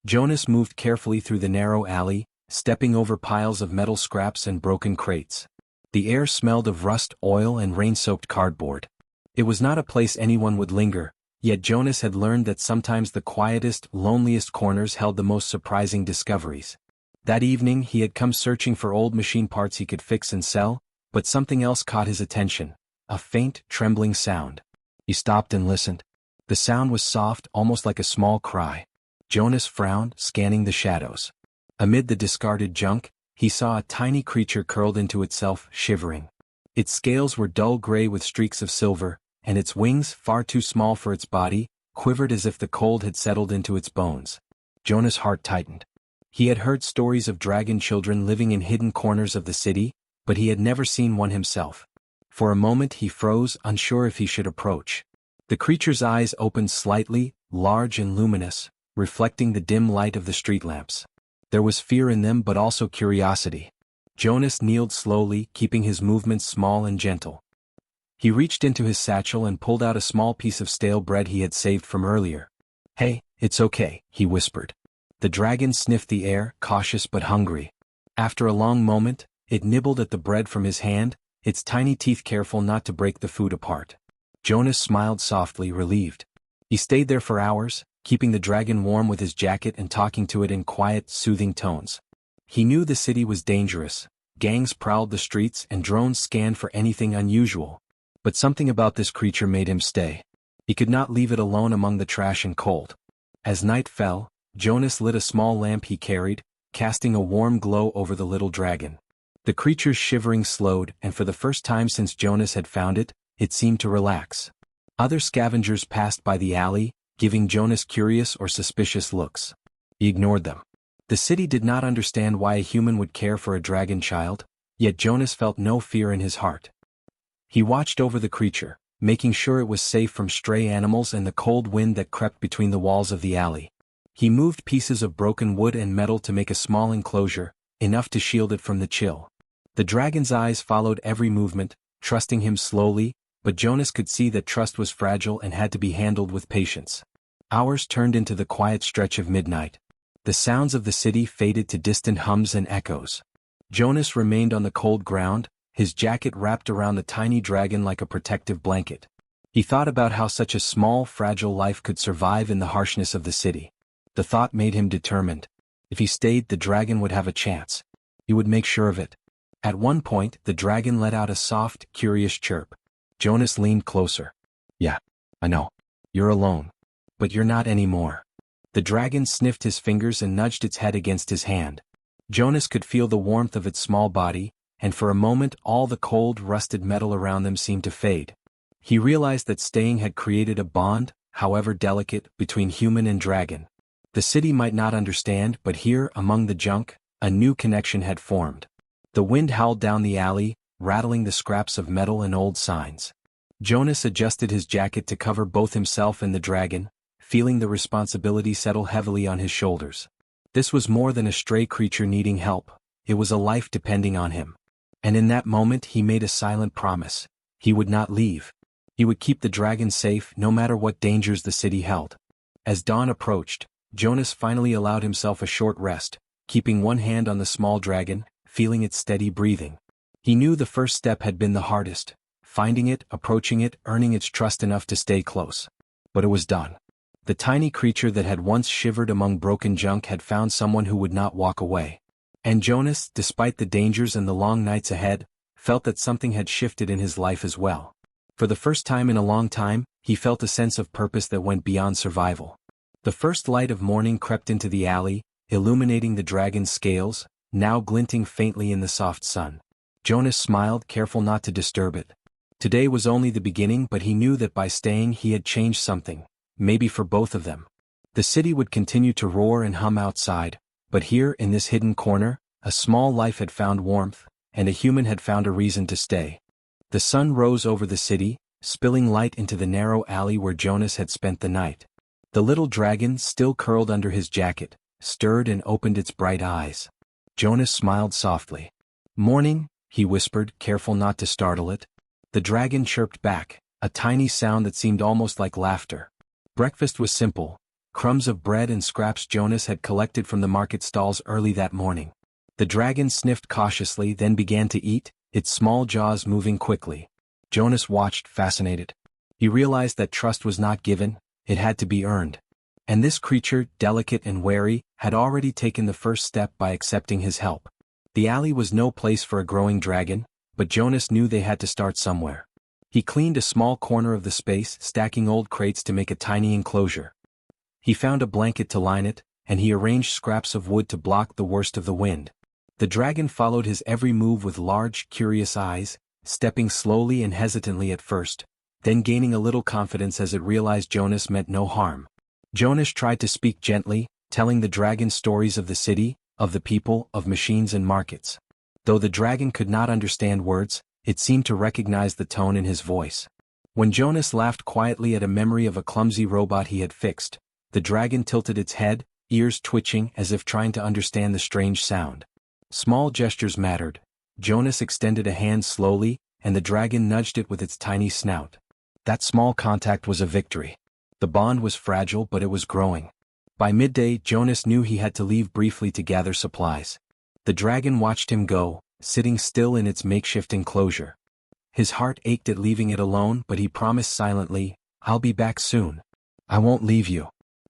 Jonas moved carefully through the narrow alley, stepping over piles of metal scraps and broken crates. The air smelled of rust, oil, and rain-soaked cardboard. It was not a place anyone would linger, yet Jonas had learned that sometimes the quietest, loneliest corners held the most surprising discoveries. That evening he had come searching for old machine parts he could fix and sell, but something else caught his attention, a faint, trembling sound. He stopped and listened. The sound was soft, almost like a small cry. Jonas frowned, scanning the shadows. Amid the discarded junk, he saw a tiny creature curled into itself, shivering. Its scales were dull gray with streaks of silver, and its wings, far too small for its body, quivered as if the cold had settled into its bones. Jonas' heart tightened. He had heard stories of dragon children living in hidden corners of the city, but he had never seen one himself. For a moment he froze, unsure if he should approach. The creature's eyes opened slightly, large and luminous, reflecting the dim light of the street lamps. There was fear in them but also curiosity. Jonas kneeled slowly, keeping his movements small and gentle. He reached into his satchel and pulled out a small piece of stale bread he had saved from earlier. "Hey, it's okay," he whispered. The dragon sniffed the air, cautious but hungry. After a long moment, it nibbled at the bread from his hand, its tiny teeth careful not to break the food apart. Jonas smiled softly, relieved. He stayed there for hours, keeping the dragon warm with his jacket and talking to it in quiet, soothing tones. He knew the city was dangerous. Gangs prowled the streets and drones scanned for anything unusual. But something about this creature made him stay. He could not leave it alone among the trash and cold. As night fell, Jonas lit a small lamp he carried, casting a warm glow over the little dragon. The creature's shivering slowed, and for the first time since Jonas had found it, it seemed to relax. Other scavengers passed by the alley, giving Jonas curious or suspicious looks. He ignored them. The city did not understand why a human would care for a dragon child, yet Jonas felt no fear in his heart. He watched over the creature, making sure it was safe from stray animals and the cold wind that crept between the walls of the alley. He moved pieces of broken wood and metal to make a small enclosure, enough to shield it from the chill. The dragon's eyes followed every movement, trusting him slowly, but Jonas could see that trust was fragile and had to be handled with patience. Hours turned into the quiet stretch of midnight. The sounds of the city faded to distant hums and echoes. Jonas remained on the cold ground, his jacket wrapped around the tiny dragon like a protective blanket. He thought about how such a small, fragile life could survive in the harshness of the city. The thought made him determined. If he stayed, the dragon would have a chance. He would make sure of it. At one point, the dragon let out a soft, curious chirp. Jonas leaned closer. "Yeah, I know. You're alone. But you're not anymore." The dragon sniffed his fingers and nudged its head against his hand. Jonas could feel the warmth of its small body, and for a moment all the cold, rusted metal around them seemed to fade. He realized that staying had created a bond, however delicate, between human and dragon. The city might not understand, but here, among the junk, a new connection had formed. The wind howled down the alley, rattling the scraps of metal and old signs. Jonas adjusted his jacket to cover both himself and the dragon, feeling the responsibility settle heavily on his shoulders. This was more than a stray creature needing help, it was a life depending on him. And in that moment he made a silent promise. He would not leave. He would keep the dragon safe no matter what dangers the city held. As dawn approached, Jonas finally allowed himself a short rest, keeping one hand on the small dragon, feeling its steady breathing. He knew the first step had been the hardest, finding it, approaching it, earning its trust enough to stay close. But it was done. The tiny creature that had once shivered among broken junk had found someone who would not walk away. And Jonas, despite the dangers and the long nights ahead, felt that something had shifted in his life as well. For the first time in a long time, he felt a sense of purpose that went beyond survival. The first light of morning crept into the alley, illuminating the dragon's scales, now glinting faintly in the soft sun. Jonas smiled, careful not to disturb it. Today was only the beginning, but he knew that by staying he had changed something, maybe for both of them. The city would continue to roar and hum outside, but here, in this hidden corner, a small life had found warmth, and a human had found a reason to stay. The sun rose over the city, spilling light into the narrow alley where Jonas had spent the night. The little dragon, still curled under his jacket, stirred and opened its bright eyes. Jonas smiled softly. "Morning," he whispered, careful not to startle it. The dragon chirped back, a tiny sound that seemed almost like laughter. Breakfast was simple: crumbs of bread and scraps Jonas had collected from the market stalls early that morning. The dragon sniffed cautiously, then began to eat, its small jaws moving quickly. Jonas watched, fascinated. He realized that trust was not given, it had to be earned. And this creature, delicate and wary, had already taken the first step by accepting his help. The alley was no place for a growing dragon, but Jonas knew they had to start somewhere. He cleaned a small corner of the space, stacking old crates to make a tiny enclosure. He found a blanket to line it, and he arranged scraps of wood to block the worst of the wind. The dragon followed his every move with large, curious eyes, stepping slowly and hesitantly at first, then gaining a little confidence as it realized Jonas meant no harm. Jonas tried to speak gently, telling the dragon stories of the city, of the people, of machines and markets. Though the dragon could not understand words, it seemed to recognize the tone in his voice. When Jonas laughed quietly at a memory of a clumsy robot he had fixed, the dragon tilted its head, ears twitching as if trying to understand the strange sound. Small gestures mattered. Jonas extended a hand slowly, and the dragon nudged it with its tiny snout. That small contact was a victory. The bond was fragile, but it was growing. By midday, Jonas knew he had to leave briefly to gather supplies. The dragon watched him go, sitting still in its makeshift enclosure. His heart ached at leaving it alone, but he promised silently, "I'll be back soon. I won't leave you."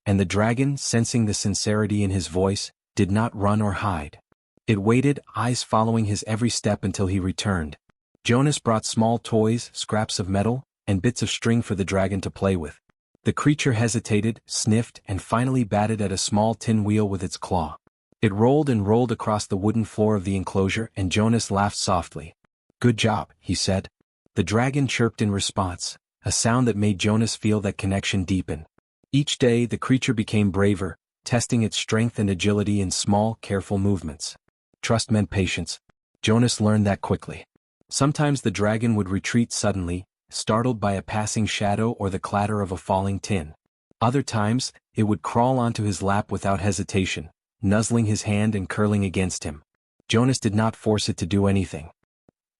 And the dragon, sensing the sincerity in his voice, did not run or hide. It waited, eyes following his every step until he returned. Jonas brought small toys, scraps of metal, and bits of string for the dragon to play with. The creature hesitated, sniffed, and finally batted at a small tin wheel with its claw. It rolled and rolled across the wooden floor of the enclosure, and Jonas laughed softly. "Good job," he said. The dragon chirped in response, a sound that made Jonas feel that connection deepen. Each day the creature became braver, testing its strength and agility in small, careful movements. Trust meant patience. Jonas learned that quickly. Sometimes the dragon would retreat suddenly, startled by a passing shadow or the clatter of a falling tin. Other times, it would crawl onto his lap without hesitation, nuzzling his hand and curling against him. Jonas did not force it to do anything.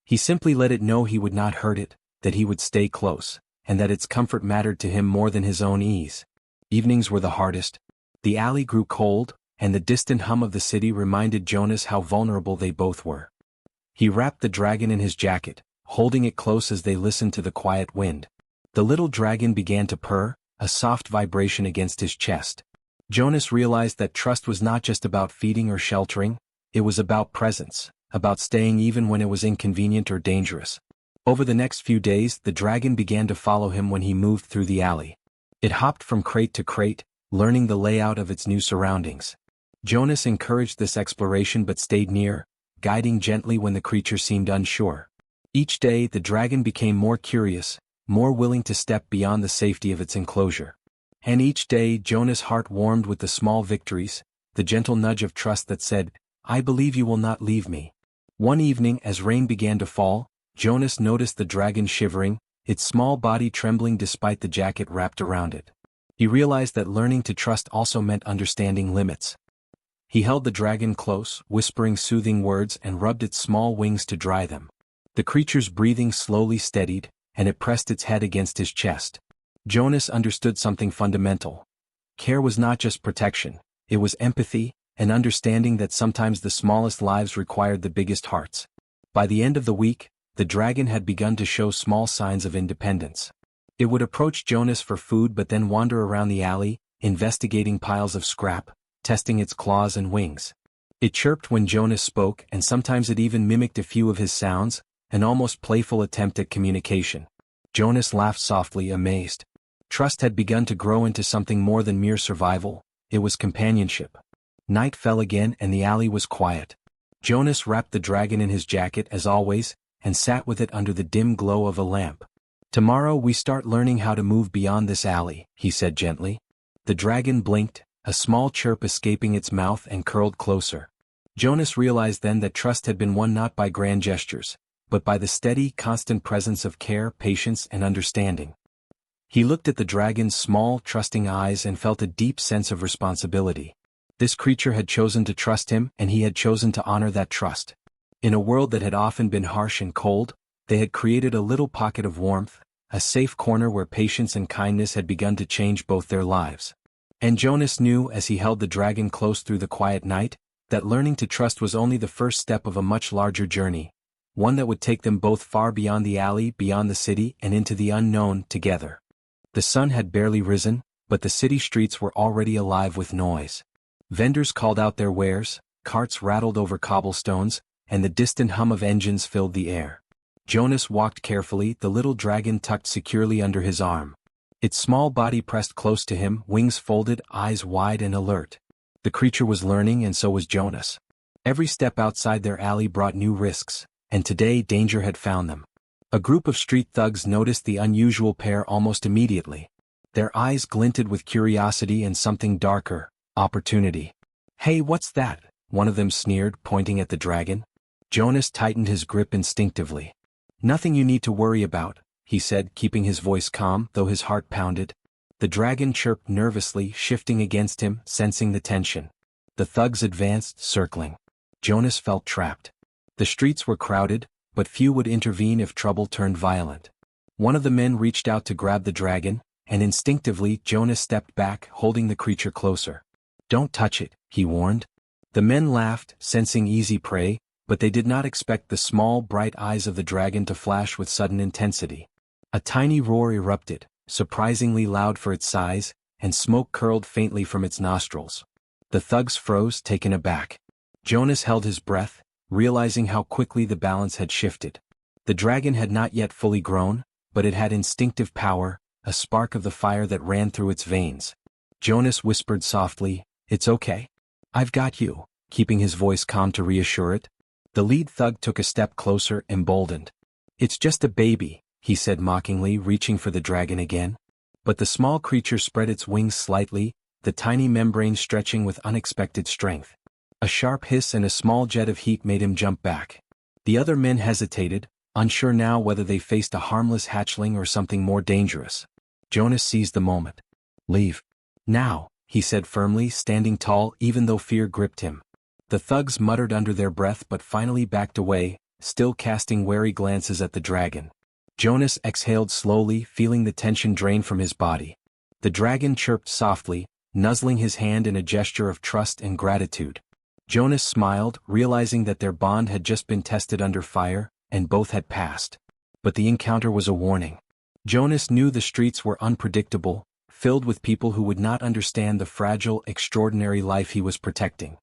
He simply let it know he would not hurt it, that he would stay close, and that its comfort mattered to him more than his own ease. Evenings were the hardest. The alley grew cold, and the distant hum of the city reminded Jonas how vulnerable they both were. He wrapped the dragon in his jacket, holding it close as they listened to the quiet wind. The little dragon began to purr, a soft vibration against his chest. Jonas realized that trust was not just about feeding or sheltering, it was about presence, about staying even when it was inconvenient or dangerous. Over the next few days, the dragon began to follow him when he moved through the alley. It hopped from crate to crate, learning the layout of its new surroundings. Jonas encouraged this exploration but stayed near, guiding gently when the creature seemed unsure. Each day the dragon became more curious, more willing to step beyond the safety of its enclosure. And each day Jonas' heart warmed with the small victories, the gentle nudge of trust that said, "I believe you will not leave me." One evening as rain began to fall, Jonas noticed the dragon shivering, its small body trembling despite the jacket wrapped around it. He realized that learning to trust also meant understanding limits. He held the dragon close, whispering soothing words and rubbed its small wings to dry them. The creature's breathing slowly steadied, and it pressed its head against his chest. Jonas understood something fundamental. Care was not just protection, it was empathy, an understanding that sometimes the smallest lives required the biggest hearts. By the end of the week, the dragon had begun to show small signs of independence. It would approach Jonas for food but then wander around the alley, investigating piles of scrap, testing its claws and wings. It chirped when Jonas spoke, and sometimes it even mimicked a few of his sounds, an almost playful attempt at communication. Jonas laughed softly, amazed. Trust had begun to grow into something more than mere survival, it was companionship. Night fell again and the alley was quiet. Jonas wrapped the dragon in his jacket as always, and sat with it under the dim glow of a lamp. "Tomorrow we start learning how to move beyond this alley," he said gently. The dragon blinked, a small chirp escaping its mouth, and curled closer. Jonas realized then that trust had been won not by grand gestures, but by the steady, constant presence of care, patience, and understanding. He looked at the dragon's small, trusting eyes and felt a deep sense of responsibility. This creature had chosen to trust him, and he had chosen to honor that trust. In a world that had often been harsh and cold, they had created a little pocket of warmth, a safe corner where patience and kindness had begun to change both their lives. And Jonas knew as he held the dragon close through the quiet night, that learning to trust was only the first step of a much larger journey, one that would take them both far beyond the alley, beyond the city, and into the unknown together. The sun had barely risen, but the city streets were already alive with noise. Vendors called out their wares, carts rattled over cobblestones, and the distant hum of engines filled the air. Jonas walked carefully, the little dragon tucked securely under his arm. Its small body pressed close to him, wings folded, eyes wide and alert. The creature was learning, and so was Jonas. Every step outside their alley brought new risks, and today danger had found them. A group of street thugs noticed the unusual pair almost immediately. Their eyes glinted with curiosity and something darker, opportunity. "Hey, what's that?" one of them sneered, pointing at the dragon. Jonas tightened his grip instinctively. "Nothing you need to worry about," he said, keeping his voice calm, though his heart pounded. The dragon chirped nervously, shifting against him, sensing the tension. The thugs advanced, circling. Jonas felt trapped. The streets were crowded, but few would intervene if trouble turned violent. One of the men reached out to grab the dragon, and instinctively Jonas stepped back, holding the creature closer. "Don't touch it," he warned. The men laughed, sensing easy prey, but they did not expect the small, bright eyes of the dragon to flash with sudden intensity. A tiny roar erupted, surprisingly loud for its size, and smoke curled faintly from its nostrils. The thugs froze, taken aback. Jonas held his breath, realizing how quickly the balance had shifted. The dragon had not yet fully grown, but it had instinctive power, a spark of the fire that ran through its veins. Jonas whispered softly, "It's okay. I've got you," keeping his voice calm to reassure it. The lead thug took a step closer, emboldened. "It's just a baby," he said mockingly, reaching for the dragon again. But the small creature spread its wings slightly, the tiny membrane stretching with unexpected strength. A sharp hiss and a small jet of heat made him jump back. The other men hesitated, unsure now whether they faced a harmless hatchling or something more dangerous. Jonas seized the moment. "Leave. Now," he said firmly, standing tall even though fear gripped him. The thugs muttered under their breath but finally backed away, still casting wary glances at the dragon. Jonas exhaled slowly, feeling the tension drain from his body. The dragon chirped softly, nuzzling his hand in a gesture of trust and gratitude. Jonas smiled, realizing that their bond had just been tested under fire, and both had passed. But the encounter was a warning. Jonas knew the streets were unpredictable, filled with people who would not understand the fragile, extraordinary life he was protecting.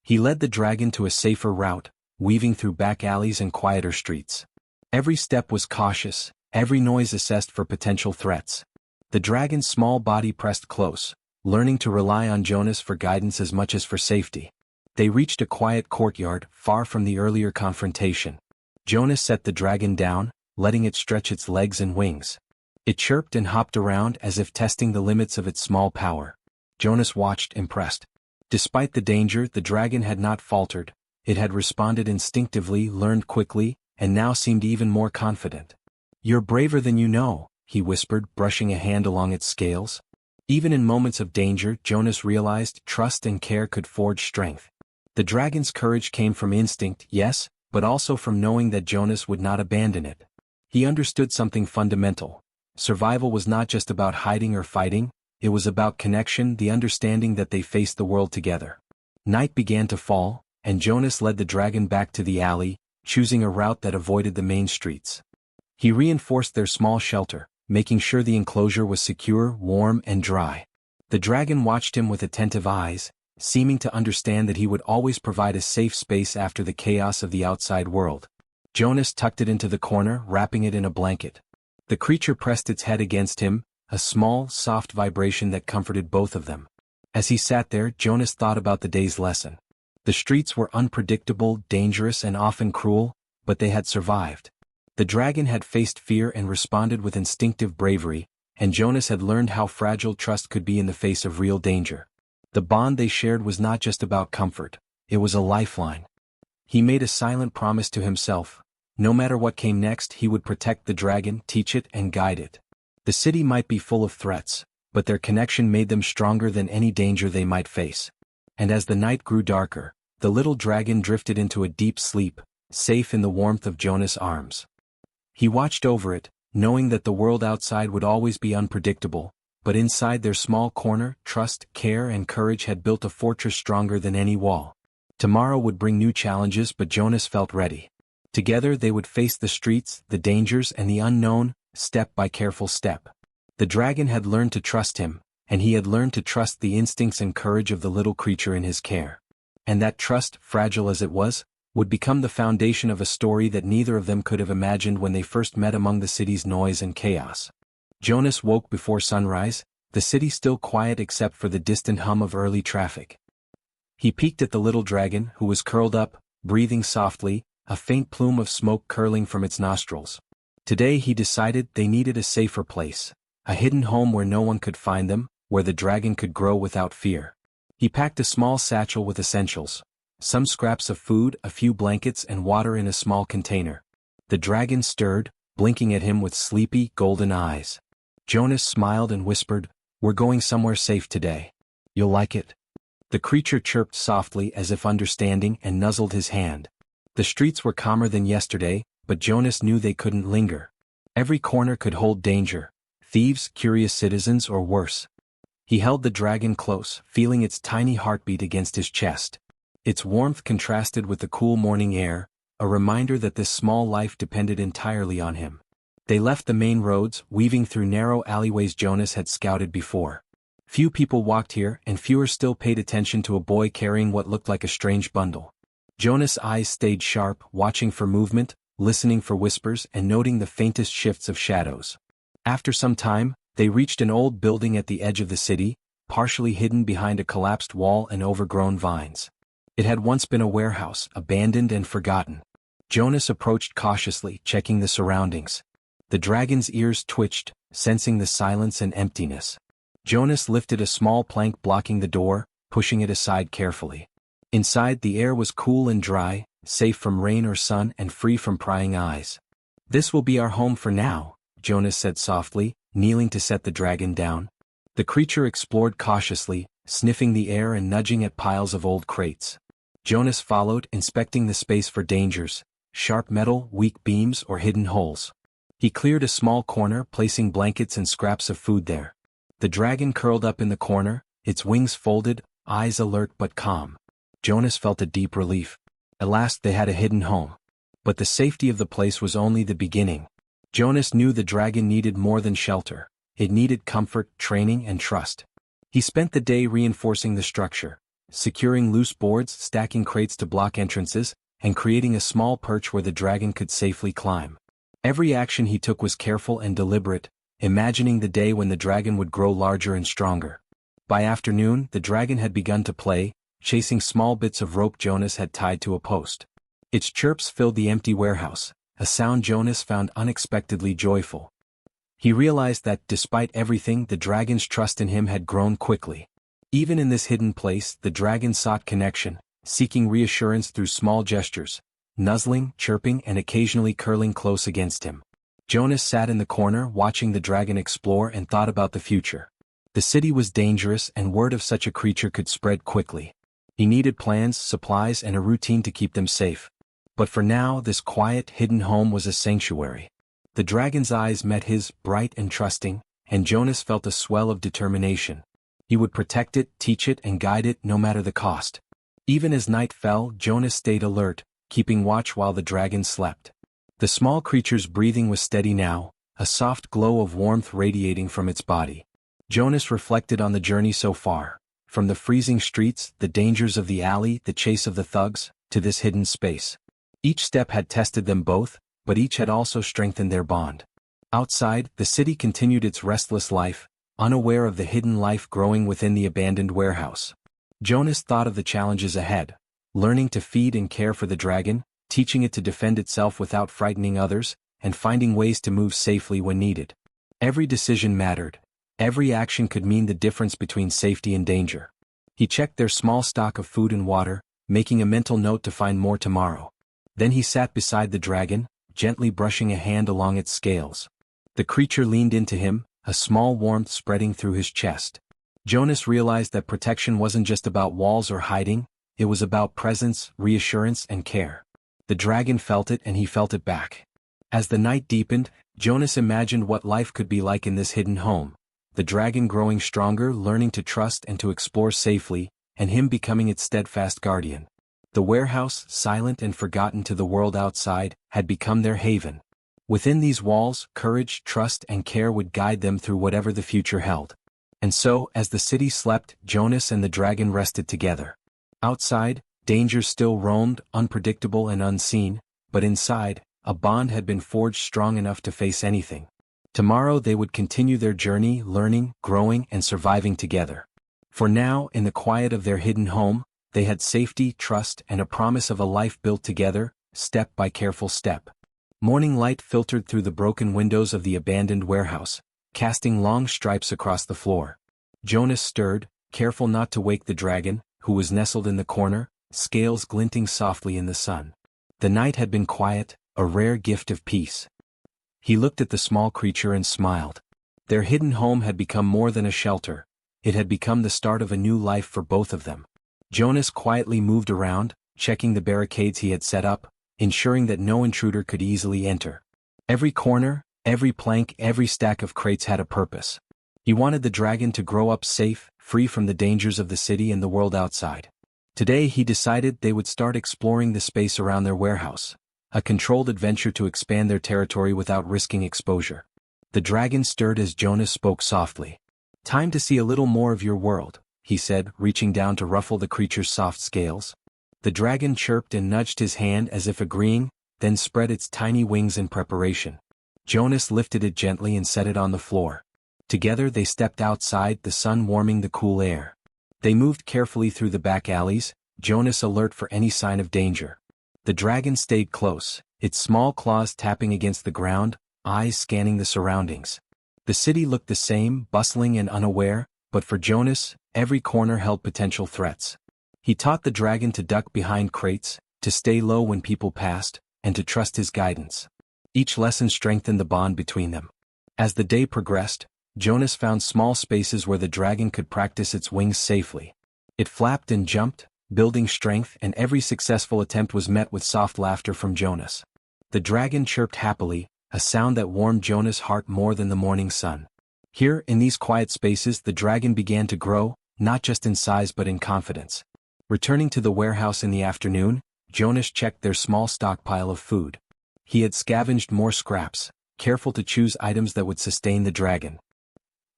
He led the dragon to a safer route, weaving through back alleys and quieter streets. Every step was cautious, every noise assessed for potential threats. The dragon's small body pressed close, learning to rely on Jonas for guidance as much as for safety. They reached a quiet courtyard, far from the earlier confrontation. Jonas set the dragon down, letting it stretch its legs and wings. It chirped and hopped around as if testing the limits of its small power. Jonas watched, impressed. Despite the danger, the dragon had not faltered. It had responded instinctively, learned quickly, and now seemed even more confident. "You're braver than you know," he whispered, brushing a hand along its scales. Even in moments of danger, Jonas realized trust and care could forge strength. The dragon's courage came from instinct, yes, but also from knowing that Jonas would not abandon it. He understood something fundamental. Survival was not just about hiding or fighting, it was about connection, the understanding that they faced the world together. Night began to fall, and Jonas led the dragon back to the alley, choosing a route that avoided the main streets. He reinforced their small shelter, making sure the enclosure was secure, warm, and dry. The dragon watched him with attentive eyes, seeming to understand that he would always provide a safe space after the chaos of the outside world. Jonas tucked it into the corner, wrapping it in a blanket. The creature pressed its head against him, a small, soft vibration that comforted both of them. As he sat there, Jonas thought about the day's lesson. The streets were unpredictable, dangerous, and often cruel, but they had survived. The dragon had faced fear and responded with instinctive bravery, and Jonas had learned how fragile trust could be in the face of real danger. The bond they shared was not just about comfort, it was a lifeline. He made a silent promise to himself. No matter what came next, he would protect the dragon, teach it, and guide it. The city might be full of threats, but their connection made them stronger than any danger they might face. And as the night grew darker, the little dragon drifted into a deep sleep, safe in the warmth of Jonas' arms. He watched over it, knowing that the world outside would always be unpredictable, but inside their small corner, trust, care and courage had built a fortress stronger than any wall. Tomorrow would bring new challenges, but Jonas felt ready. Together they would face the streets, the dangers and the unknown, step by careful step. The dragon had learned to trust him, and he had learned to trust the instincts and courage of the little creature in his care. And that trust, fragile as it was, would become the foundation of a story that neither of them could have imagined when they first met among the city's noise and chaos. Jonas woke before sunrise, the city still quiet except for the distant hum of early traffic. He peeked at the little dragon, who was curled up, breathing softly, a faint plume of smoke curling from its nostrils. Today he decided they needed a safer place, a hidden home where no one could find them, where the dragon could grow without fear. He packed a small satchel with essentials, some scraps of food, a few blankets and water in a small container. The dragon stirred, blinking at him with sleepy, golden eyes. Jonas smiled and whispered, "We're going somewhere safe today. You'll like it." The creature chirped softly as if understanding and nuzzled his hand. The streets were calmer than yesterday, but Jonas knew they couldn't linger. Every corner could hold danger, thieves, curious citizens or worse. He held the dragon close, feeling its tiny heartbeat against his chest. Its warmth contrasted with the cool morning air, a reminder that this small life depended entirely on him. They left the main roads, weaving through narrow alleyways Jonas had scouted before. Few people walked here, and fewer still paid attention to a boy carrying what looked like a strange bundle. Jonas' eyes stayed sharp, watching for movement, listening for whispers and noting the faintest shifts of shadows. After some time, they reached an old building at the edge of the city, partially hidden behind a collapsed wall and overgrown vines. It had once been a warehouse, abandoned and forgotten. Jonas approached cautiously, checking the surroundings. The dragon's ears twitched, sensing the silence and emptiness. Jonas lifted a small plank blocking the door, pushing it aside carefully. Inside, the air was cool and dry, safe from rain or sun and free from prying eyes. "This will be our home for now," Jonas said softly, kneeling to set the dragon down. The creature explored cautiously, sniffing the air and nudging at piles of old crates. Jonas followed, inspecting the space for dangers, sharp metal, weak beams or hidden holes. He cleared a small corner, placing blankets and scraps of food there. The dragon curled up in the corner, its wings folded, eyes alert but calm. Jonas felt a deep relief. At last they had a hidden home. But the safety of the place was only the beginning. Jonas knew the dragon needed more than shelter. It needed comfort, training and trust. He spent the day reinforcing the structure, securing loose boards, stacking crates to block entrances, and creating a small perch where the dragon could safely climb. Every action he took was careful and deliberate, imagining the day when the dragon would grow larger and stronger. By afternoon, the dragon had begun to play, chasing small bits of rope Jonas had tied to a post. Its chirps filled the empty warehouse, a sound Jonas found unexpectedly joyful. He realized that, despite everything, the dragon's trust in him had grown quickly. Even in this hidden place, the dragon sought connection, seeking reassurance through small gestures, nuzzling, chirping and occasionally curling close against him. Jonas sat in the corner watching the dragon explore and thought about the future. The city was dangerous and word of such a creature could spread quickly. He needed plans, supplies and a routine to keep them safe. But for now, this quiet, hidden home was a sanctuary. The dragon's eyes met his, bright and trusting, and Jonas felt a swell of determination. He would protect it, teach it and guide it no matter the cost. Even as night fell, Jonas stayed alert, keeping watch while the dragon slept. The small creature's breathing was steady now, a soft glow of warmth radiating from its body. Jonas reflected on the journey so far, from the freezing streets, the dangers of the alley, the chase of the thugs, to this hidden space. Each step had tested them both, but each had also strengthened their bond. Outside, the city continued its restless life, unaware of the hidden life growing within the abandoned warehouse. Jonas thought of the challenges ahead, learning to feed and care for the dragon, teaching it to defend itself without frightening others, and finding ways to move safely when needed. Every decision mattered. Every action could mean the difference between safety and danger. He checked their small stock of food and water, making a mental note to find more tomorrow. Then he sat beside the dragon, gently brushing a hand along its scales. The creature leaned into him, a small warmth spreading through his chest. Jonas realized that protection wasn't just about walls or hiding, it was about presence, reassurance and care. The dragon felt it and he felt it back. As the night deepened, Jonas imagined what life could be like in this hidden home. the dragon growing stronger, learning to trust and to explore safely, and him becoming its steadfast guardian. The warehouse, silent and forgotten to the world outside, had become their haven. Within these walls, courage, trust and care would guide them through whatever the future held. And so, as the city slept, Jonas and the dragon rested together. Outside, dangers still roamed, unpredictable and unseen, but inside, a bond had been forged strong enough to face anything. Tomorrow they would continue their journey, learning, growing and surviving together. For now, in the quiet of their hidden home, they had safety, trust, and a promise of a life built together, step by careful step. Morning light filtered through the broken windows of the abandoned warehouse, casting long stripes across the floor. Jonas stirred, careful not to wake the dragon, who was nestled in the corner, scales glinting softly in the sun. The night had been quiet, a rare gift of peace. He looked at the small creature and smiled. Their hidden home had become more than a shelter. It had become the start of a new life for both of them. Jonas quietly moved around, checking the barricades he had set up, ensuring that no intruder could easily enter. Every corner, every plank, every stack of crates had a purpose. He wanted the dragon to grow up safe, free from the dangers of the city and the world outside. Today he decided they would start exploring the space around their warehouse, a controlled adventure to expand their territory without risking exposure. The dragon stirred as Jonas spoke softly. "Time to see a little more of your world," he said, reaching down to ruffle the creature's soft scales. The dragon chirped and nudged his hand as if agreeing, then spread its tiny wings in preparation. Jonas lifted it gently and set it on the floor. Together they stepped outside, the sun warming the cool air. They moved carefully through the back alleys, Jonas alert for any sign of danger. The dragon stayed close, its small claws tapping against the ground, eyes scanning the surroundings. The city looked the same, bustling and unaware, but for Jonas, every corner held potential threats. He taught the dragon to duck behind crates, to stay low when people passed, and to trust his guidance. Each lesson strengthened the bond between them. As the day progressed, Jonas found small spaces where the dragon could practice its wings safely. It flapped and jumped, building strength, and every successful attempt was met with soft laughter from Jonas. The dragon chirped happily, a sound that warmed Jonas' heart more than the morning sun. Here, in these quiet spaces, the dragon began to grow, not just in size but in confidence. Returning to the warehouse in the afternoon, Jonas checked their small stockpile of food. He had scavenged more scraps, careful to choose items that would sustain the dragon.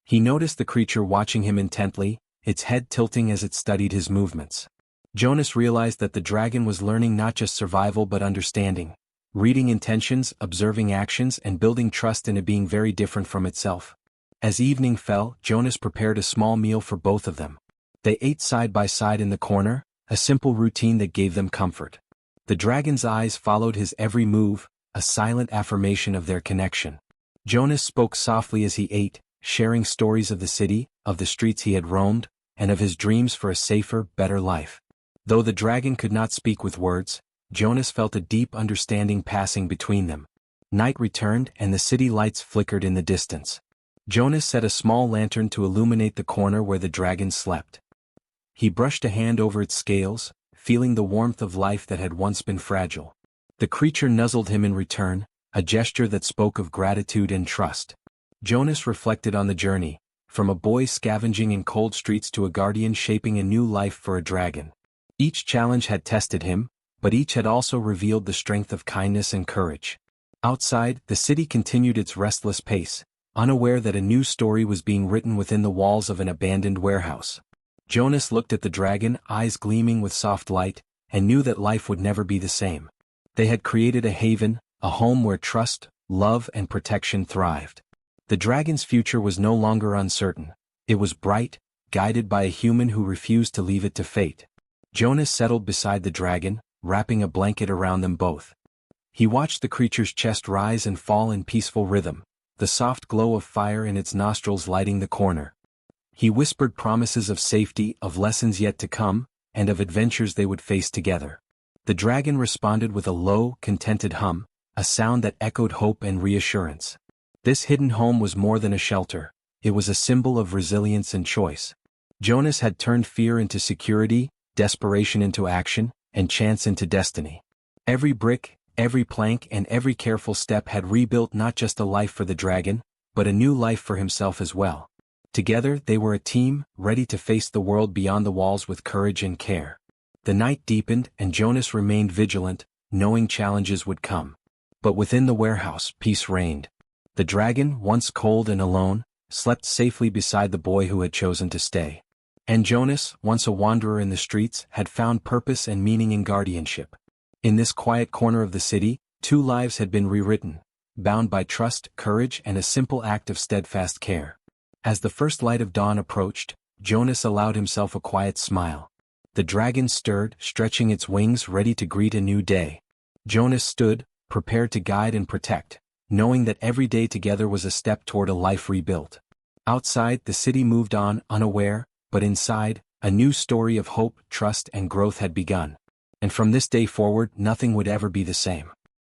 He noticed the creature watching him intently, its head tilting as it studied his movements. Jonas realized that the dragon was learning not just survival but understanding, reading intentions, observing actions, and building trust in a being very different from itself. As evening fell, Jonas prepared a small meal for both of them. They ate side by side in the corner, a simple routine that gave them comfort. The dragon's eyes followed his every move, a silent affirmation of their connection. Jonas spoke softly as he ate, sharing stories of the city, of the streets he had roamed, and of his dreams for a safer, better life. Though the dragon could not speak with words, Jonas felt a deep understanding passing between them. Night returned and the city lights flickered in the distance. Jonas set a small lantern to illuminate the corner where the dragon slept. He brushed a hand over its scales, feeling the warmth of life that had once been fragile. The creature nuzzled him in return, a gesture that spoke of gratitude and trust. Jonas reflected on the journey, from a boy scavenging in cold streets to a guardian shaping a new life for a dragon. Each challenge had tested him, but each had also revealed the strength of kindness and courage. Outside, the city continued its restless pace, unaware that a new story was being written within the walls of an abandoned warehouse. Jonas looked at the dragon, eyes gleaming with soft light, and knew that life would never be the same. They had created a haven, a home where trust, love, and protection thrived. The dragon's future was no longer uncertain. It was bright, guided by a human who refused to leave it to fate. Jonas settled beside the dragon, wrapping a blanket around them both. He watched the creature's chest rise and fall in peaceful rhythm, the soft glow of fire in its nostrils lighting the corner. He whispered promises of safety, of lessons yet to come, and of adventures they would face together. The dragon responded with a low, contented hum, a sound that echoed hope and reassurance. This hidden home was more than a shelter, it was a symbol of resilience and choice. Jonas had turned fear into security, desperation into action, and chance into destiny. Every brick, every plank, and every careful step had rebuilt not just a life for the dragon, but a new life for himself as well. Together they were a team, ready to face the world beyond the walls with courage and care. The night deepened and Jonas remained vigilant, knowing challenges would come. But within the warehouse, peace reigned. The dragon, once cold and alone, slept safely beside the boy who had chosen to stay. And Jonas, once a wanderer in the streets, had found purpose and meaning in guardianship. In this quiet corner of the city, 2 lives had been rewritten, bound by trust, courage, and a simple act of steadfast care. As the first light of dawn approached, Jonas allowed himself a quiet smile. The dragon stirred, stretching its wings ready to greet a new day. Jonas stood, prepared to guide and protect, knowing that every day together was a step toward a life rebuilt. Outside, the city moved on, unaware, but inside, a new story of hope, trust, and growth had begun. And from this day forward, nothing would ever be the same.